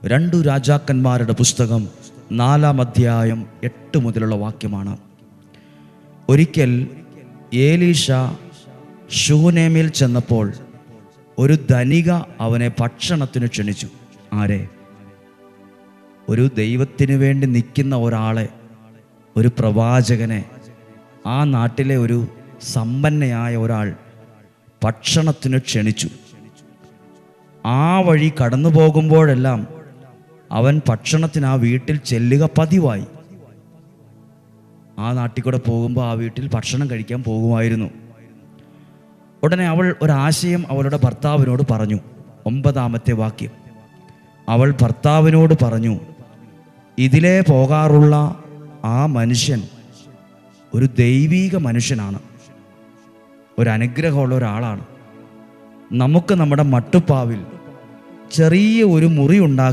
2 രാജാക്കന്മാരുടെ പുസ്തകം 4-ാം അധ്യായം 8 മുതലുള്ള വാക്യമാണ്. ഒരിക്കൽ ഏലീശ ശൂനേമിൽ ചെന്നപ്പോൾ ഒരു ധനിക അവനെ ഭക്ഷണത്തിന് ക്ഷണിച്ചു. ആരെ? ഒരു ദൈവത്തിന് വേണ്ടി നിൽക്കുന്ന ഒരാളെ, ഒരു പ്രവാചകനെ, ആ നാട്ടിലെ ഒരു സമ്പന്നയായ ഒരാൾ ഭക്ഷണത്തിന് ക്ഷണിച്ചു. ആ വഴി കടന്നു പോകുമ്പോഴെല്ലാം അവൻ ഭക്ഷണത്തിന് ആ വീട്ടിൽ ചെല്ലുക പതിവായി. ആ നാട്ടിൽ കൂടെ പോകുമ്പോൾ ആ വീട്ടിൽ ഭക്ഷണം കഴിക്കാൻ പോകുമായിരുന്നു. ഉടനെ അവൾ ഒരാശയം അവളുടെ ഭർത്താവിനോട് പറഞ്ഞു. 9-ാമത്തെ വാക്യം. അവൾ ഭർത്താവിനോട് പറഞ്ഞു, ഇതിലേ പോകാറുള്ള ആ മനുഷ്യൻ ഒരു ദൈവീക മനുഷ്യനാണ്, ഒരു അനുഗ്രഹമുള്ള ഒരാളാണ്. നമുക്ക് നമ്മുടെ മട്ടുപ്പാവിൽ ചെറിയ ഒരു മുറി ഉണ്ടാക്കി